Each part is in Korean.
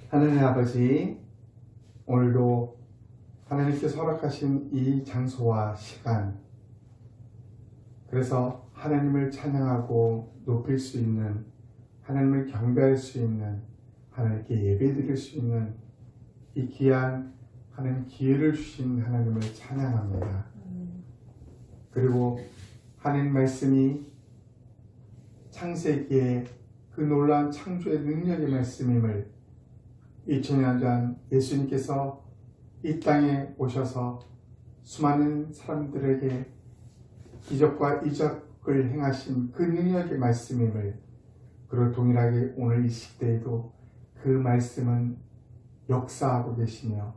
하나님 아버지, 오늘도 하나님께서 허락하신 이 장소와 시간, 그래서 하나님을 찬양하고 높일 수 있는, 하나님을 경배할 수 있는, 하나님께 예배드릴 수 있는 이 귀한 하나님 기회를 주신 하나님을 찬양합니다. 그리고 하나님 말씀이 창세기의 그 놀라운 창조의 능력의 말씀임을 2000년 전 예수님께서 이 땅에 오셔서 수많은 사람들에게 기적과 이적을 행하신 그 능력의 말씀임을, 그리고 동일하게 오늘 이 시대에도 그 말씀은 역사하고 계시며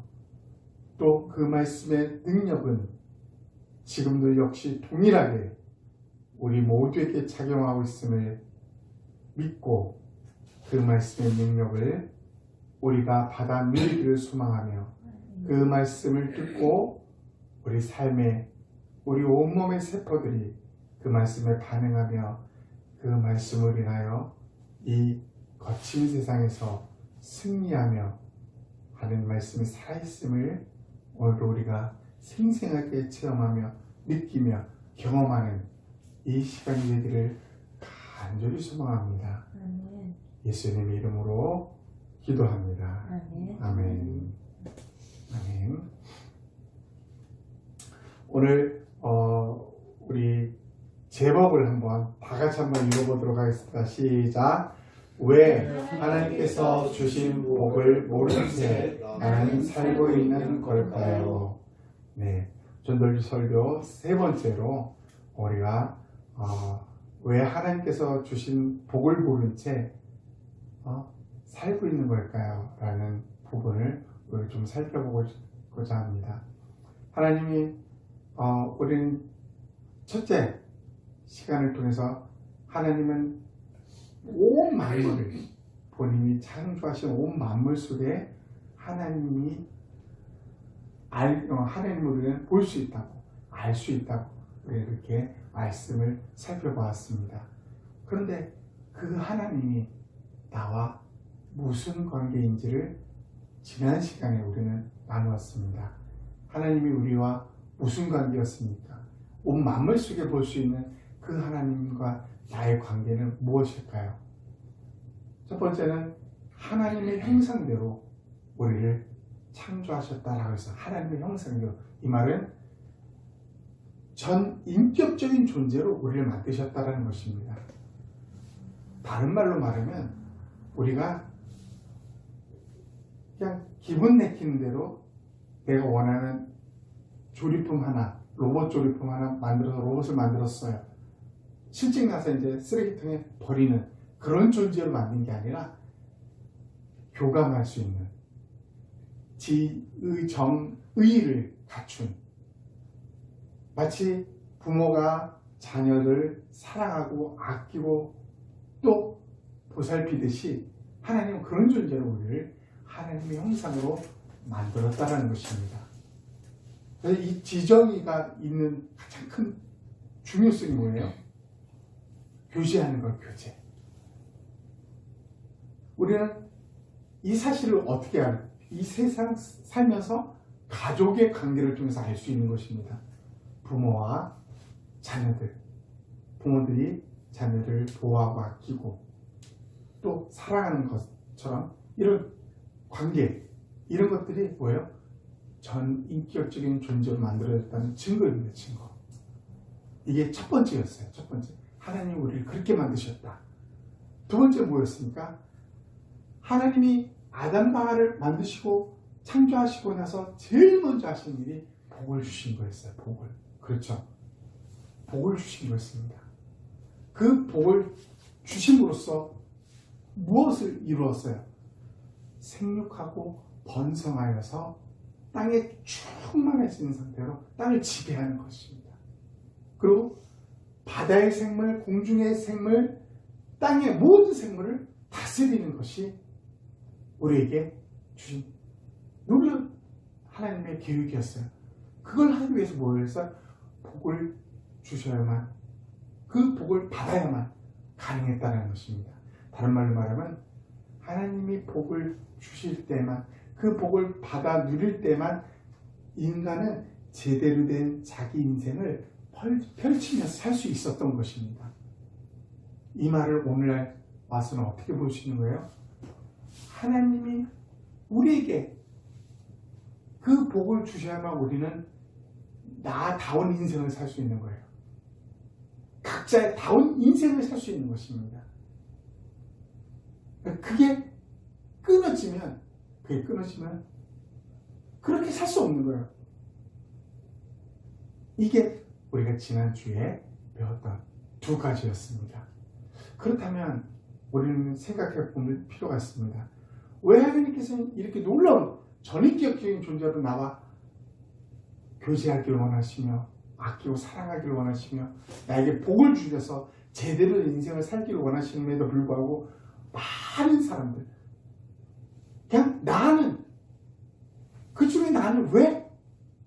또 그 말씀의 능력은 지금도 역시 동일하게 우리 모두에게 작용하고 있음을 믿고 그 말씀의 능력을 우리가 받아 누리기를 소망하며 그 말씀을 듣고 우리 삶에 우리 온몸의 세포들이 그 말씀에 반응하며 그 말씀을 인하여 이 거친 세상에서 승리하며 하는 말씀이 살아있음을 오늘도 우리가 생생하게 체험하며 느끼며 경험하는 이 시간이 되기를 간절히 소망합니다. 아멘. 예수님의 이름으로 기도합니다. 아멘. 아멘. 아멘. 오늘 우리 제목을 한번 다 같이 한번 읽어보도록 하겠습니다. 시작. 왜 하나님께서 주신 복을 모른 채 나는 살고 있는 걸까요? 네, 전돌주 설교 세 번째로 우리가 왜 하나님께서 주신 복을 모른 채 살고 있는 걸까요? 라는 부분을 우리 좀 살펴보고자 합니다. 하나님이 우리는 첫째 시간을 통해서 하나님은 온 만물을, 본인이 창조하신 온 만물 속에 하나님이 하나님을 우리는 볼 수 있다고, 알 수 있다고 우리 이렇게 말씀을 살펴보았습니다. 그런데 그 하나님이 나와 무슨 관계인지를 지난 시간에 우리는 나누었습니다. 하나님이 우리와 무슨 관계였습니까? 온 만물 속에 볼 수 있는 그 하나님과 나의 관계는 무엇일까요? 첫 번째는 하나님의 형상대로 우리를 창조하셨다라고 해서, 하나님의 형상대로, 이 말은 전 인격적인 존재로 우리를 만드셨다라는 것입니다. 다른 말로 말하면 우리가 그냥 기분 내키는 대로 내가 원하는 조립품 하나, 로봇 조립품 하나 만들어서 로봇을 만들었어요. 실증 나서 이제 쓰레기통에 버리는 그런 존재로 만든 게 아니라 교감할 수 있는, 지의 정의를 갖춘, 마치 부모가 자녀를 사랑하고 아끼고 또 보살피듯이 하나님은 그런 존재로 우리를 하나님의 형상으로 만들었다는 것입니다. 그래서 이 지정의가 있는 가장 큰 중요성이 뭐예요? 교제하는 것, 교제. 우리는 이 사실을 어떻게 알아요? 이 세상 살면서 가족의 관계를 통해서 알 수 있는 것입니다. 부모와 자녀들, 부모들이 자녀를 보호하고 아끼고 또 사랑하는 것처럼 이런 관계, 이런 것들이 뭐예요? 전 인격적인 존재로 만들어졌다는 증거입니다. 증거. 이게 첫 번째였어요. 첫 번째, 하나님이 우리를 그렇게 만드셨다. 두 번째 뭐였습니까? 하나님이 아담과 하와를 만드시고 창조하시고 나서 제일 먼저 하신 일이 복을 주신 거였어요. 복을. 그렇죠. 복을 주신 거였습니다. 그 복을 주심으로써 무엇을 이루었어요? 생육하고 번성하여서 땅에 충만해지는 상태로 땅을 지배하는 것입니다. 그리고 바다의 생물, 공중의 생물, 땅의 모든 생물을 다스리는 것이 우리에게 주신 놀라운 하나님의 계획이었어요. 그걸 하기 위해서 뭘 했어요? 복을 주셔야만, 그 복을 받아야만 가능했다는 것입니다. 다른 말로 말하면 하나님이 복을 주실 때만, 그 복을 받아 누릴 때만 인간은 제대로 된 자기 인생을 펼치면서 살 수 있었던 것입니다. 이 말을 오늘날 와서는 어떻게 보시는 거예요? 하나님이 우리에게 그 복을 주셔야만 우리는 나다운 인생을 살 수 있는 거예요. 각자의 다운 인생을 살 수 있는 것입니다. 그게 끊어지면 그렇게 살 수 없는 거예요. 이게 우리가 지난주에 배웠던 두 가지였습니다. 그렇다면 우리는 생각해 볼 필요가 있습니다. 왜 하나님께서는 이렇게 놀라운 전인격적인 존재로 나와 교제하기를 원하시며 아끼고 사랑하기를 원하시며 나에게 복을 주셔서 제대로 인생을 살기를 원하시는데도 불구하고 많은 사람들, 그냥 나는, 그 중에 나는 왜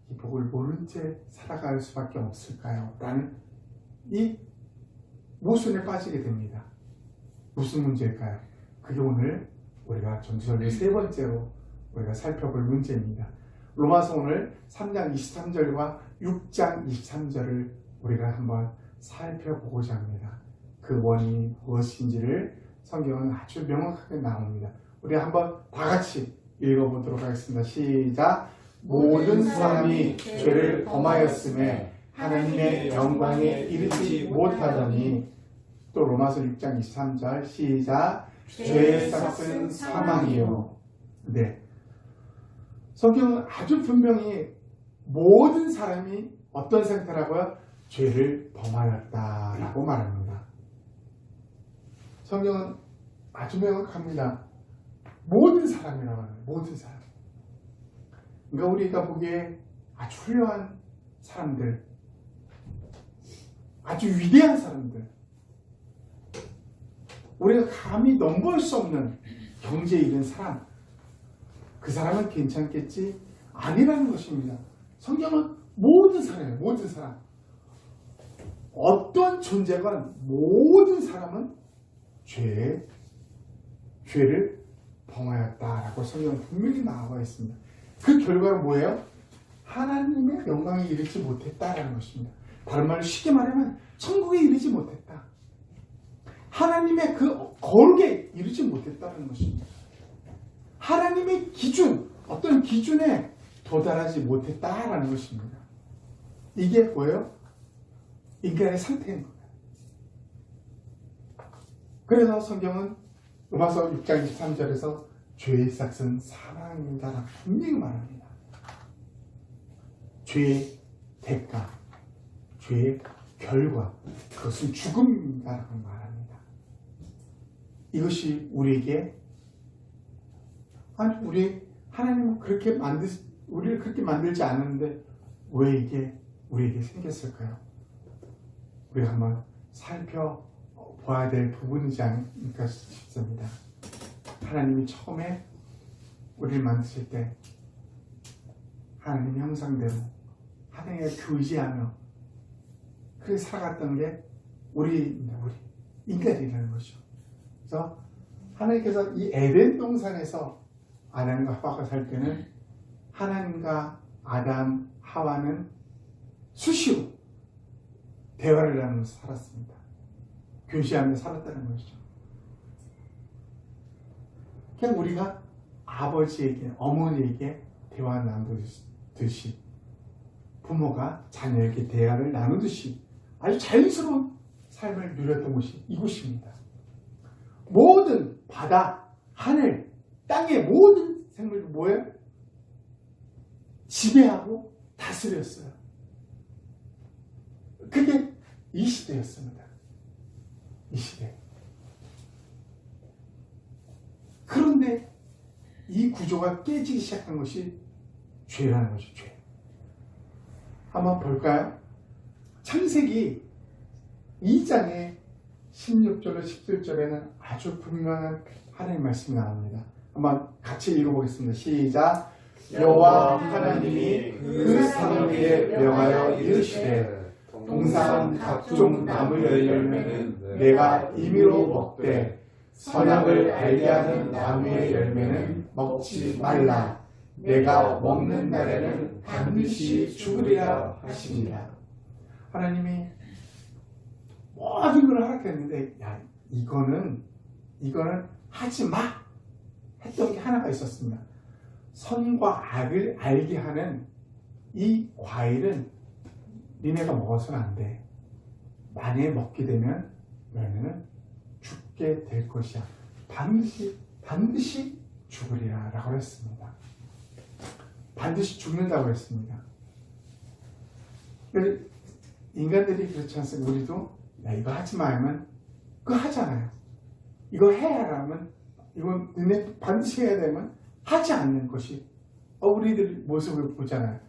이 복을 모른 채 살아갈 수밖에 없을까요? 라는 이 모순에 빠지게 됩니다. 무슨 문제일까요? 그게 오늘 우리가 전투전의 세 번째로 우리가 살펴볼 문제입니다. 로마서 오늘 3장 23절과 6장 23절을 우리가 한번 살펴보고자 합니다. 그 원인이 무엇인지를 성경은 아주 명확하게 나옵니다. 우리 한번 다 같이 읽어보도록 하겠습니다. 시작! 모든 사람이 죄를 범하였음에 하나님의 영광에 이르지 못하더니, 또 로마서 6장 23절 시작! 죄의 삭은 사망이요. 네, 성경은 아주 분명히 모든 사람이 어떤 상태라고요? 죄를 범하였다라고 말합니다. 성경은 아주 명확합니다. 모든 사람이라고 합니다. 모든 사람. 그러니까 우리가 보기에 아주 훌륭한 사람들, 아주 위대한 사람들, 우리가 감히 넘볼 수 없는 경제에 이른 사람, 그 사람은 괜찮겠지? 아니라는 것입니다. 성경은 모든 사람이에요. 모든 사람. 어떤 존재건 모든 사람은 죄를 범하였다라고 성경은 분명히 나와 있습니다. 그 결과는 뭐예요? 하나님의 영광에 이르지 못했다라는 것입니다. 다른 말로 쉽게 말하면 천국에 이르지 못했다. 하나님의 그 거룩에 이르지 못했다는 것입니다. 하나님의 기준, 어떤 기준에 도달하지 못했다라는 것입니다. 이게 뭐예요? 인간의 상태인 거예요. 그래서 성경은 로마서 6장 23절에서 죄의 삭은 사망이다라고 분명히 말합니다. 죄의 대가, 죄의 결과, 그것은 죽음이다라고 말합니다. 이것이 우리에게, 아니, 하나님은 우리를 그렇게 만들지 않았는데 왜 이게 우리에게 생겼을까요? 우리가 한번 살펴봐야 될 부분이지 않을까 싶습니다. 하나님이 처음에 우리를 만드실 때 하나님 형상대로 하나님을 의지하며 그렇게 살아갔던 게 우리 인간이라는 것이죠. 그래서 하나님께서 이 에덴 동산에서 아담과 하와가 살 때는 하나님과 아담, 하와는 수시로 대화를 나누면서 살았습니다. 교제하며 살았다는 것이죠. 그냥 우리가 아버지에게, 어머니에게 대화 나누듯이, 부모가 자녀에게 대화를 나누듯이 아주 자연스러운 삶을 누렸던 곳이 이곳입니다. 모든 바다, 하늘, 땅의 모든 생물이 뭐예요? 지배하고 다스렸어요. 그게 이 시대였습니다. 이 시대. 그런데 이 구조가 깨지기 시작한 것이 죄라는 것이죠. 죄. 한번 볼까요? 창세기 2장의 16절로 17절에는 아주 분명한 하나님의 말씀이 나옵니다. 한번 같이 읽어보겠습니다. 시작! 여호와 하나님이 그 산 위에 명하여 이르시되 동산 각종 나무 열매는 내가 임의로 먹되 선악을 알게 하는 나무의 열매는 먹지 말라. 내가 먹는 날에는 반드시 죽으리라 하시니라. 하나님이 모든 걸 허락했는데, 야, 이거는 하지 마 했던 게 하나가 있었습니다. 선과 악을 알게 하는 이 과일은 니네가 먹어서는 안 돼. 만약에 먹게 되면 너희는 죽게 될 것이야. 반드시 죽으리라 라고 했습니다. 반드시 죽는다고 했습니다. 인간들이 그렇지 않습니까? 우리도 야, 이거 하지 마 하면 그거 하잖아요. 이거 해야 하면 이건 너네 반드시 해야 되면 하지 않는 것이 우리들 모습을 보잖아요.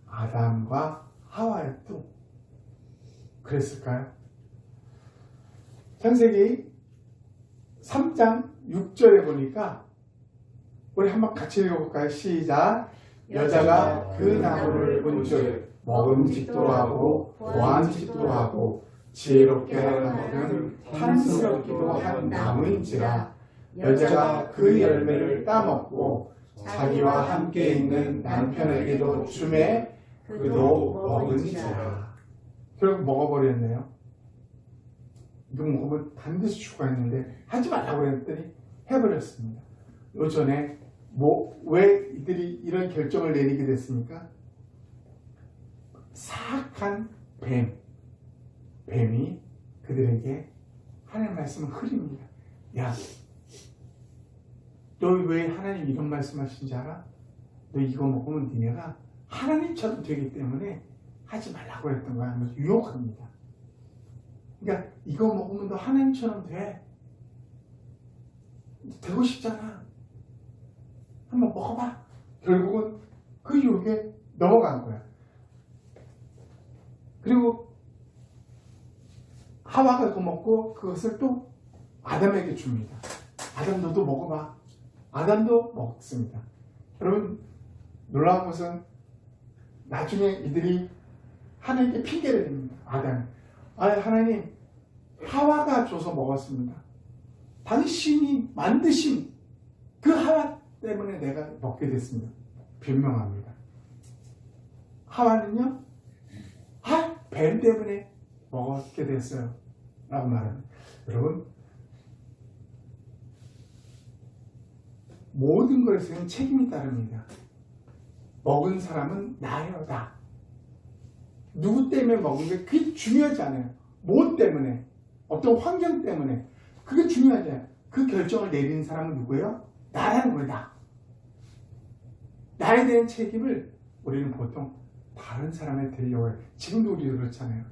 아담과 하와도 그랬을까요? 창세기 3장 6절에 보니까 우리 한번 같이 읽어볼까요? 시작. 여자가 그 나무를 본즉 먹음직도 하고 보암직도 하고 지혜롭게 하는 탐스럽기도 한 나무인지라. 여자가 그 열매를 따먹고 자기와 함께 있는 남편에게도 주매 그도 먹은지라. 결국 먹어버렸네요. 이거 먹으면 반드시 죽어있는데 하지 말라고 했더니 해버렸습니다. 요전에 왜 이들이 이런 결정을 내리게 됐습니까? 사악한 뱀이 그들에게 하나님 말씀을 흐립니다. 야, 너 왜 하나님 이런 말씀하신지 알아? 너 이거 먹으면 니네가 하나님처럼 되기 때문에 하지 말라고 했던 거야 하면서 유혹합니다. 그러니까 이거 먹으면 너 하나님처럼 돼. 되고 싶잖아. 한번 먹어봐. 결국은 그 유혹에 넘어간 거야. 그리고 하와가 그거 먹고 그것을 또 아담에게 줍니다. 아담 너도 먹어봐. 아담도 먹습니다. 여러분 놀라운 것은 나중에 이들이 하나님께 핑계를 댑니다. 아담이. 하나님 하와가 줘서 먹었습니다. 당신이 만드신 그 하와 때문에 내가 먹게 됐습니다. 변명합니다. 하와는요, 뱀 때문에 먹게 됐어요. 라고 말합니다. 여러분, 모든 것에는 책임이 따릅니다. 먹은 사람은 나예요, 나. 누구 때문에 먹은 게 그게 중요하지 않아요. 뭐 때문에, 어떤 환경 때문에. 그게 중요하지 않아요. 그 결정을 내리는 사람은 누구예요? 나라는 거예요, 나. 나에 대한 책임을 우리는 보통 다른 사람에 들려고 해요. 지금도 우리도 그렇잖아요.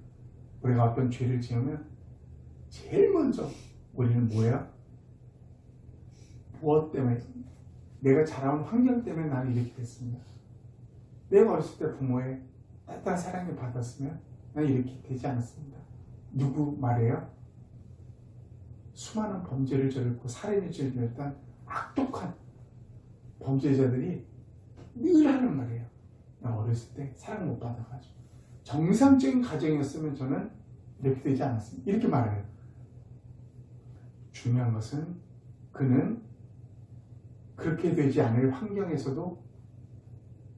우리가 어떤 죄를 지으면 제일 먼저 우리는 뭐예요? 무엇 때문에? 내가 자라온 환경 때문에 나는 이렇게 됐습니다. 내가 어렸을 때 부모의 따뜻한 사랑을 받았으면 나는 이렇게 되지 않았습니다. 누구 말이에요? 수많은 범죄를 저질렀고 살인을 저질렀던 악독한 범죄자들이 늘 하는 말이에요. 나 어렸을 때 사랑 못 받아가지고 정상적인 가정이었으면 저는 이렇게 되지 않았습니다. 이렇게 말해요. 중요한 것은 그는 그렇게 되지 않을 환경에서도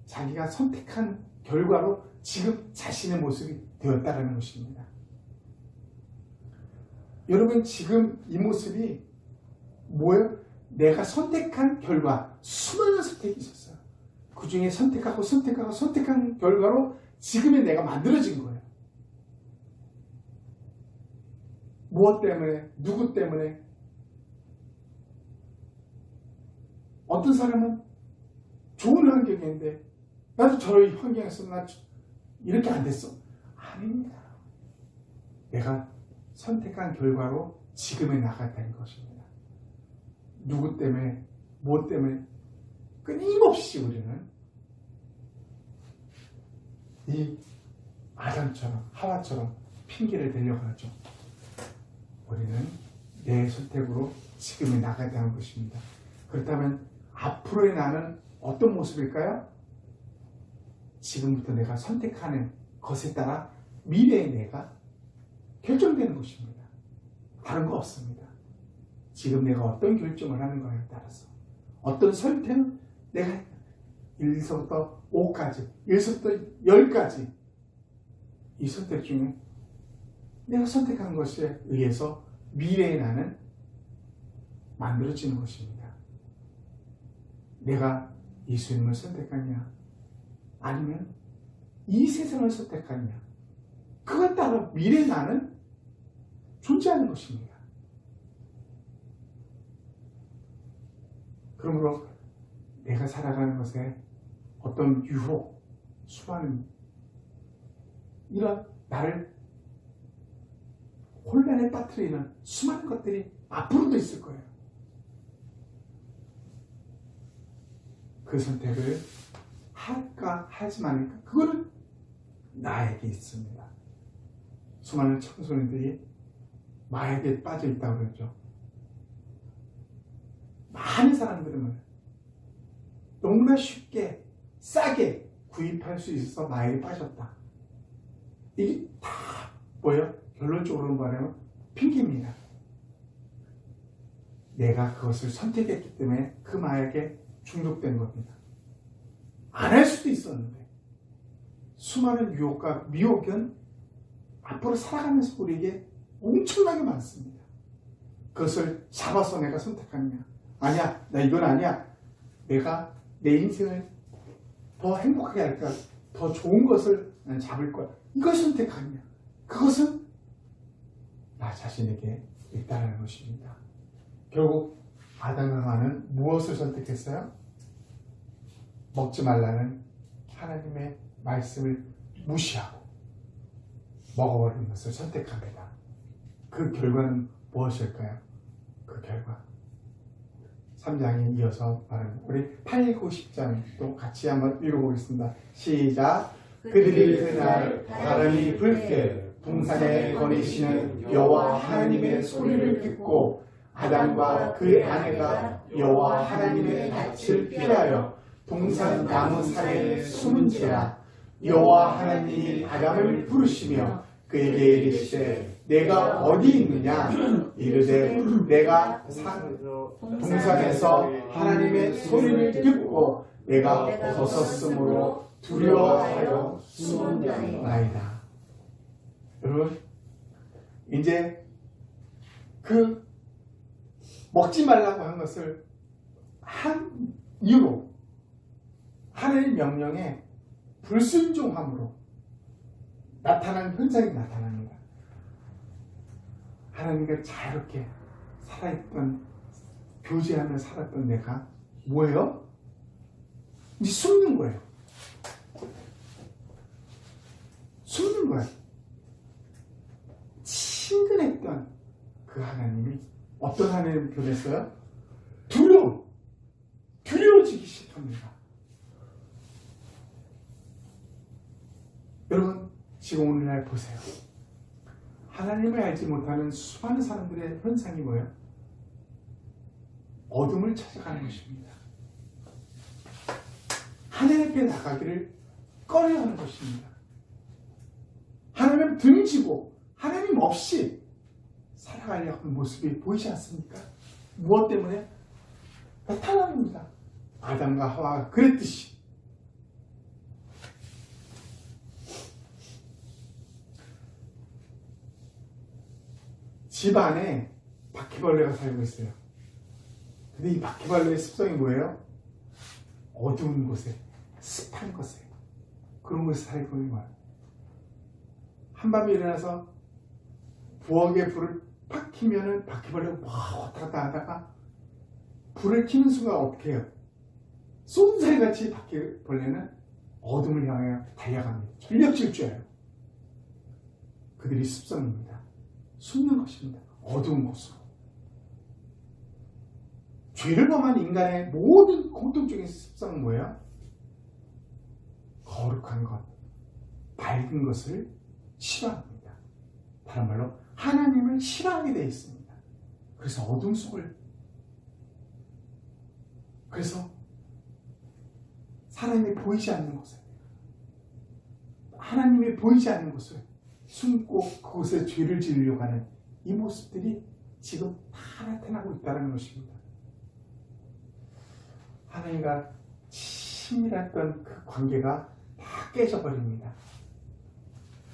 자기가 선택한 결과로 지금 자신의 모습이 되었다는 것입니다. 여러분 지금 이 모습이 뭐예요? 내가 선택한 결과, 수많은 선택이 있었어요. 그 중에 선택한 결과로 지금의 내가 만들어진 거예요. 무엇 때문에, 누구 때문에. 어떤 사람은 좋은 환경인데 나도 저런 환경에서 나 이렇게 안 됐어. 아닙니다. 내가 선택한 결과로 지금에 나갔다는 것입니다. 누구 때문에, 무엇 때문에 끊임없이 우리는 이 아담처럼 하와처럼 핑계를 대려고 하죠. 우리는 내 선택으로 지금에 나가야 하는 것입니다. 그렇다면 앞으로의 나는 어떤 모습일까요? 지금부터 내가 선택하는 것에 따라 미래의 내가 결정되는 것입니다. 다른 거 없습니다. 지금 내가 어떤 결정을 하는 거에 따라서 어떤 선택은 내가 1서부터 5까지, 1서부터 10까지 이 선택 중에 내가 선택한 것에 의해서 미래의 나는 만들어지는 것입니다. 내가 예수님을 선택하냐 아니면 이 세상을 선택하냐 그것 따라 미래의 나는 존재하는 것입니다. 그러므로 내가 살아가는 것에 어떤 유혹, 수많은 이런 나를 혼란에 빠뜨리는 수많은 것들이 앞으로도 있을 거예요. 그 선택을 할까 하지 말까 그거는 나에게 있습니다. 수많은 청소년들이 마약에 빠져 있다고 그러죠. 많은 사람들은 너무나 쉽게 싸게 구입할 수 있어서 마약에 빠졌다. 이게 다 뭐예요? 결론적으로 말하면 핑계입니다. 내가 그것을 선택했기 때문에 그 마약에 중독된 겁니다. 안 할 수도 있었는데 수많은 유혹과 미혹은 앞으로 살아가면서 우리에게 엄청나게 많습니다. 그것을 잡아서 내가 선택하느냐 아니야 나 이건 아니야 내가 내 인생을 더 행복하게 할까 더 좋은 것을 난 잡을 거야 이걸 선택하느냐 그것은 나 자신에게 있다는 것입니다. 결국 아담과 하와는 무엇을 선택했어요? 먹지 말라는 하나님의 말씀을 무시하고 먹어버리는 것을 선택합니다. 그 결과는 무엇일까요? 그 결과 3장에 이어서 말합니다. 우리 8, 9, 10장도 같이 한번 읽어보겠습니다. 시작. 그들이 그날 바람이 불 때 동산에 거니시는 여호와 하나님의 소리를 듣고 아담과 그의 아내가 여호와 하나님의 낯을 피하여 동산 나무 사이에 숨은지라. 여호와 하나님이 아담을 부르시며 그에게 이르시되 내가 어디 있느냐 이르되 내가 동산에서 하나님의 소리를 듣고 내가 벗었으므로 두려워하여 숨었나이다. 여러분 이제 그 먹지 말라고 한 것을 한 이유로 하나님의 명령에 불순종함으로 나타난 현상이 나타납니다. 하나님과 자유롭게 살아있던 교제하며 살았던 내가 뭐예요? 이제 숨는 거예요. 숨는 거예요. 친근했던 그 하나님이 어떤 하나님을 변했어요? 두려워지기 시작합니다. 여러분 지금 오늘날 보세요. 하나님을 알지 못하는 수많은 사람들의 현상이 뭐예요? 어둠을 찾아가는 것입니다. 하나님 앞에 나가기를 꺼려하는 것입니다. 하나님 등지고 하나님 없이 살아가려고 하는 모습이 보이지 않습니까? 무엇 때문에? 나타납니다. 아담과 하와가 그랬듯이 집 안에 바퀴벌레가 살고 있어요. 근데 이 바퀴벌레의 습성이 뭐예요? 어두운 곳에, 습한 곳에, 그런 곳에 살고 있는 거예요. 한밤에 일어나서 부엌에 불을 팍 켜면은 바퀴벌레가 막 왔다 갔다 하다가 불을 켜는 순간 어떻게 해요? 쏜살같이 바퀴벌레는 어둠을 향해 달려갑니다. 전력 질주해요. 그들이 습성입니다. 숨는 것입니다. 어두운 곳으로. 죄를 범한 인간의 모든 공통적인 습성은 뭐예요? 거룩한 것, 밝은 것을 싫어합니다. 다른 말로 하나님을 싫어하게 되어 있습니다. 그래서 어둠 속을, 그래서 하나님이 보이지 않는 곳에, 하나님이 보이지 않는 곳을 숨고 그곳에 죄를 지으려고 하는 이 모습들이 지금 다 나타나고 있다는 것입니다. 하나님과 친밀했던 그 관계가 다 깨져버립니다.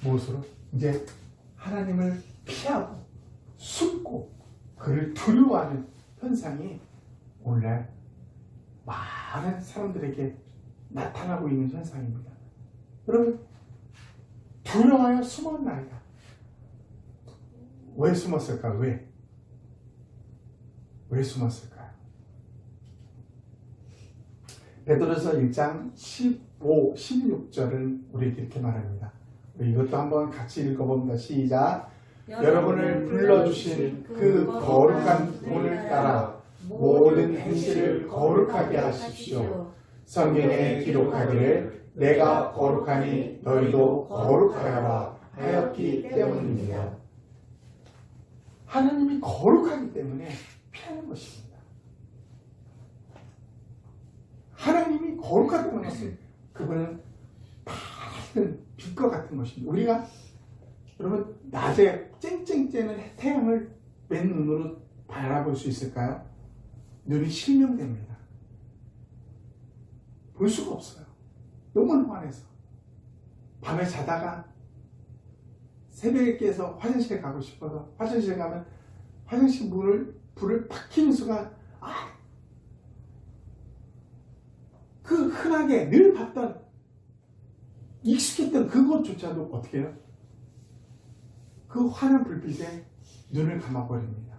무엇으로? 이제 하나님을 피하고 숨고 그를 두려워하는 현상이 오늘날 많은 사람들에게 나타나고 있는 현상입니다. 여러분, 두려워하여 숨었나이다. 왜 숨었을까? 왜 숨었을까요? 베드로서 1장 15, 16절은 우리에게 이렇게 말합니다. 우리 이것도 한번 같이 읽어봅니다. 시작. 여러분을 불러주신 그 거룩한 분을 따라 모든 행실을 거룩하게 하십시오. 성경에 기록하기를 내가 거룩하니 너희도 거룩하여라 하였기 때문입니다. 하나님이 거룩하기 때문에 피하는 것입니다. 하나님이 거룩하다는 것은 그분은 밝은 빛과 같은 것입니다. 우리가 여러분 낮에 쨍쨍 태양을 맨 눈으로 바라볼 수 있을까요? 눈이 실명됩니다. 볼 수가 없어요. 너무 환해서. 밤에 자다가 새벽에 깨서 화장실에 가고 싶어서 화장실에 가면 화장실 불을 팍 켜는 순간 그 흔하게 늘 봤던 익숙했던 그것조차도 어떻게 해요? 그 환한 불빛에 눈을 감아버립니다.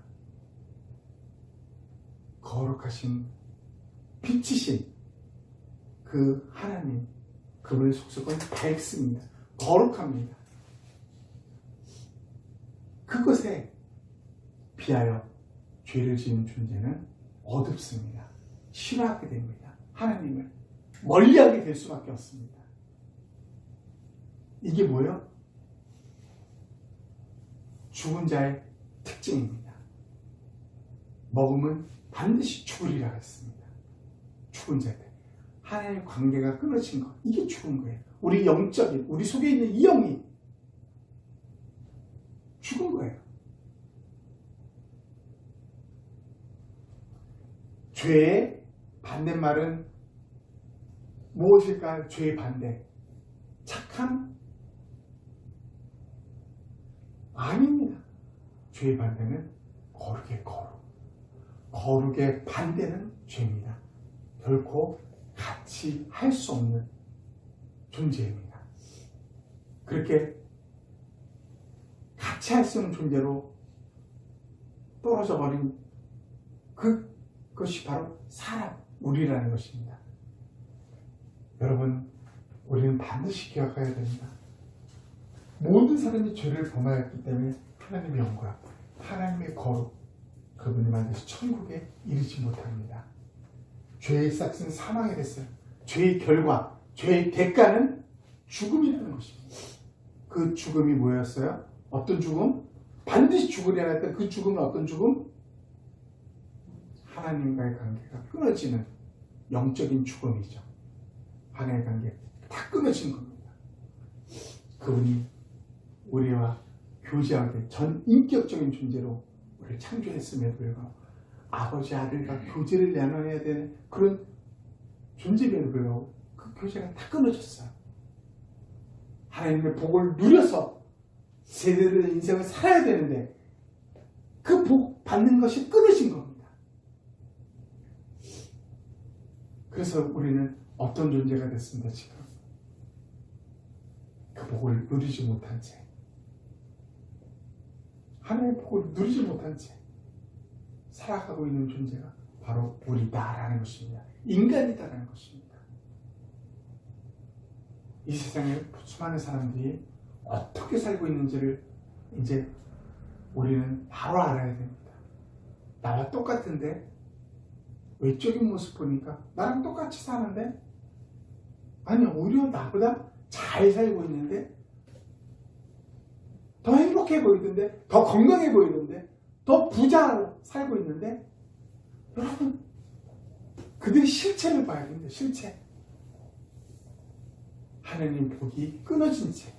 거룩하신 빛이신 그 하나님, 그분의 속성은 밝습니다. 거룩합니다. 그것에 비하여 죄를 지은 존재는 어둡습니다. 싫어하게 됩니다. 하나님을 멀리하게 될 수밖에 없습니다. 이게 뭐예요? 죽은 자의 특징입니다. 먹으면 반드시 죽으리라 했습니다. 죽은 자들. 하나님의 관계가 끊어진 것. 이게 죽은 거예요. 우리 영적인, 우리 속에 있는 이 영이 죽은 거예요. 죄의 반대말은 무엇일까요? 죄의 반대. 착함? 아닙니다. 죄의 반대는 거룩의 거룩. 거룩의 반대는 죄입니다. 결코 같이 할 수 없는 존재입니다. 그렇게 같이 할 수 없는 존재로 떨어져 버린 그것이 바로 사람, 우리라는 것입니다. 여러분, 우리는 반드시 기억해야 됩니다. 모든 사람이 죄를 범하였기 때문에 하나님의 영광, 하나님의 거룩, 그분이 반드시 천국에 이르지 못합니다. 죄의 싹은 사망이 됐어요. 죄의 결과, 죄의 대가는 죽음이라는 것입니다. 그 죽음이 뭐였어요? 어떤 죽음? 반드시 죽으려고 했던 그 죽음은 어떤 죽음? 하나님과의 관계가 끊어지는 영적인 죽음이죠. 하나님의 관계 다 끊어진 겁니다. 그분이 우리와 교제하게 전 인격적인 존재로 우리를 창조했음에도 불구하고 아버지 아들과 교제를 나눠야 되는 그런 존재임에도 불구하고 그 교제가 다 끊어졌어요. 하나님의 복을 누려서 제대로 된 인생을 살아야 되는데 그 복 받는 것이 끊어진 겁니다. 그래서 우리는 어떤 존재가 됐습니다. 지금 그 복을 누리지 못한 채, 하나님의 복을 누리지 못한 채 살아가고 있는 존재가 바로 우리다라는 것입니다. 인간이다라는 것입니다. 이 세상에 수많은 사람들이 어떻게 살고 있는지를 이제 우리는 바로 알아야 됩니다. 나와 똑같은데 외적인 모습 보니까 나랑 똑같이 사는데 아니 오히려 나보다 잘 살고 있는데 더 행복해 보이던데 더 건강해 보이던데 더 부자로 살고 있는데 여러분 그들의 실체를 봐야 됩니다. 실체. 하나님 복이 끊어진 채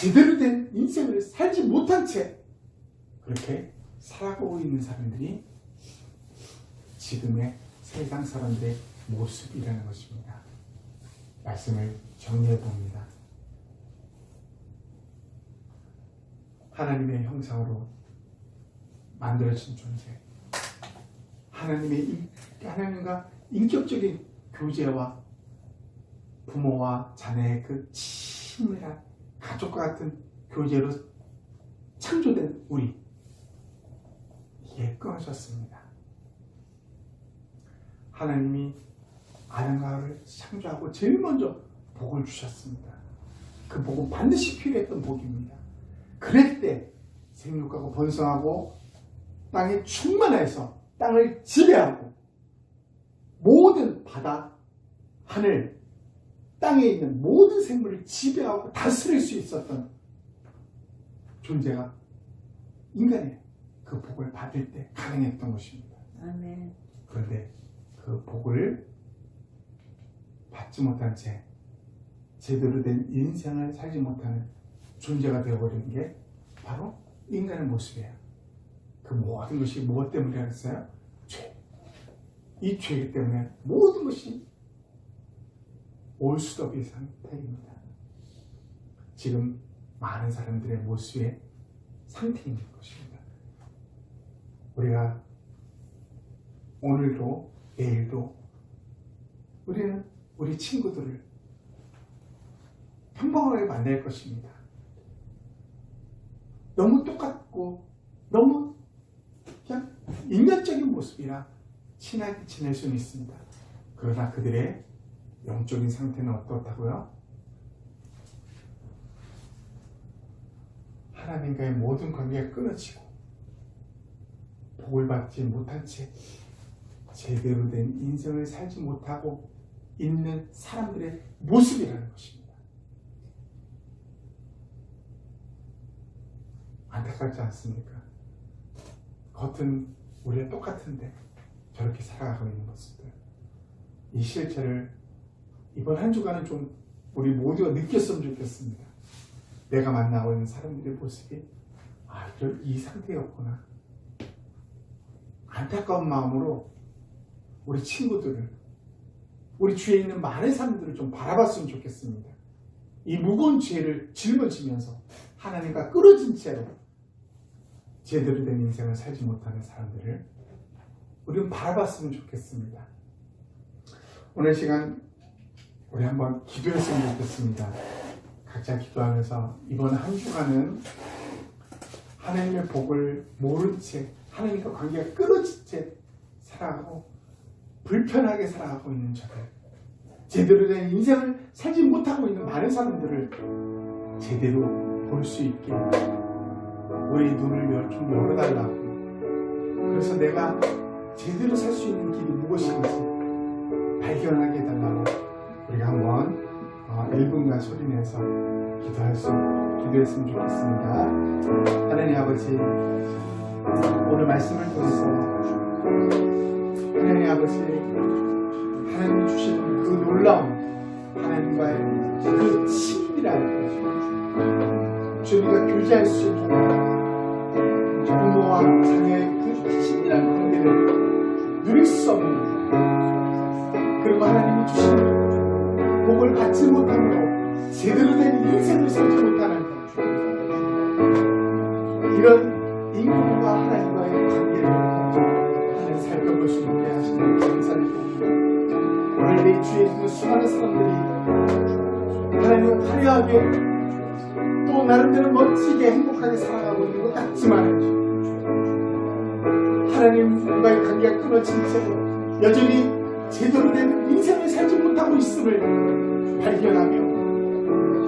제대로 된 인생을 살지 못한 채 그렇게 살아가고 있는 사람들이 지금의 세상 사람들의 모습이라는 것입니다. 말씀을 정리해 봅니다. 하나님의 형상으로 만들어진 존재, 하나님과 인격적인 교제와 부모와 자녀의 그 친밀한 가족과 같은 교제로 창조된 우리, 이게 끊어졌습니다. 하나님이 아담과 하와를 창조하고 제일 먼저 복을 주셨습니다. 그 복은 반드시 필요했던 복입니다. 그럴 때 생육하고 번성하고 땅에 충만해서 땅을 지배하고 모든 바다, 하늘, 땅에 있는 모든 생물을 지배하고 다스릴 수 있었던 존재가 인간의 그 복을 받을 때 가능했던 것입니다. 아멘. 그런데 그 복을 받지 못한 채 제대로 된 인생을 살지 못하는 존재가 되어버린 게 바로 인간의 모습이에요. 그 모든 것이 무엇 때문이었어요? 죄. 이 죄 때문에 모든 것이 올 수도 없는 상태입니다. 지금 많은 사람들의 모습의 상태인 것입니다. 우리가 오늘도 내일도 우리는 우리 친구들을 평범하게 만날 것입니다. 너무 똑같고 너무 그냥 인간적인 모습이라 친하게 지낼 수는 있습니다. 그러나 그들의 영적인 상태는 어떻다고요? 하나님과의 모든 관계가 끊어지고 복을 받지 못한 채 제대로 된 인생을 살지 못하고 있는 사람들의 모습이라는 것입니다. 안타깝지 않습니까? 겉은 우리가 똑같은데 저렇게 살아가고 있는 모습들. 이 실체를 이번 한 주간은 좀 우리 모두가 느꼈으면 좋겠습니다. 내가 만나고 있는 사람들의 모습이 이 상태였구나. 안타까운 마음으로 우리 친구들을, 우리 주위에 있는 많은 사람들을 좀 바라봤으면 좋겠습니다. 이 무거운 죄를 짊어지면서 하나님과 끊어진 채로 제대로 된 인생을 살지 못하는 사람들을 우리는 바라봤으면 좋겠습니다. 오늘 시간 우리 한번 기도했으면 좋겠습니다. 각자 기도하면서 이번 한 주간은 하나님의 복을 모른 채 하나님과 관계가 끊어진 채 살아가고 불편하게 살아가고 있는 저들, 제대로 된 인생을 살지 못하고 있는 많은 사람들을 제대로 볼 수 있게 우리 눈을 좀 열어달라고, 그래서 내가 제대로 살 수 있는 길이 무엇인지 발견하게 해달라고 우리가 한번 1분간 소리내서 기도했으면 좋겠습니다. 하나님 아버지, 오늘 말씀을 통해서 하나님 아버지, 하나님 주시는 그 놀라운 하나님과의 그 친밀한 우리가 교제할 수 있는 부모와 자녀의 그 친밀한 관계를 누릴 수 없는, 그리고 하나님이 주시는 복을 받지 못함으로 제대로 된 인생을 살지 못하는 이런 인간과 하나님과의 관계를 하나님 살펴볼 수 있게 하시는 감사를 드립니다. 오늘 내 주위에 있는 수많은 사람들이 하나님을 화려하게 또 나름대로 멋지게 행복하게 살아가고 있는 것 같지만 하나님과의 관계가 끊어진 채로 여전히 제대로 된 인생을 살지 못하고 있음을 발견하며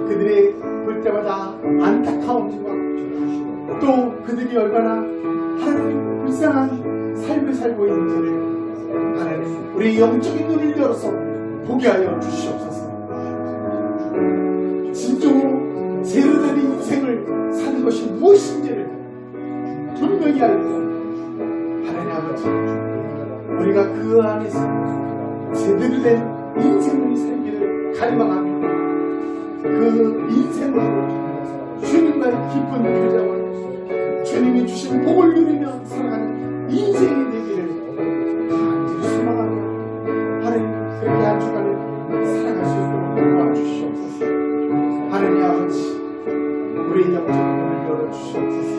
그들의 볼 때마다 안타까움과 또 그들이 얼마나 하나님 불쌍한 삶을 살고 있는지를 하나님 우리 영적인 눈을 열어서 보게 하여 주시옵소서. 진정으로 제대로 된 인생을 사는 것이 무엇인지를 분명히 알고 하나님 아버지, 우리가 그 안에서 제대로 된 인생을 살기를 갈망하며 그 인생을 주님과의 깊은 교제와 주님이 주신 복을 누리며 살아가는 인생이 되기를 간절히 소망하며 하나님 그렇게 한 주간을 살아갈 수 있도록 도와주시옵소서. 하나님 아버지 우리의 영적인 문을 열어주시옵소서.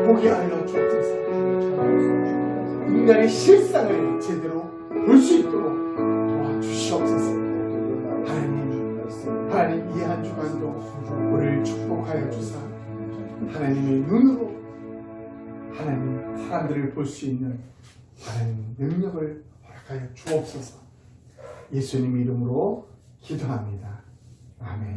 보게 하여 주옵소서. 인간의 실상을 제대로 볼 수 있도록 도와주시옵소서. 하나님 이 한 주간도 우리를 축복하여 주사 하나님의 눈으로 하나님 사람들을 볼 수 있는 하나님 능력을 허락하여 주옵소서. 예수님 이름으로 기도합니다. 아멘.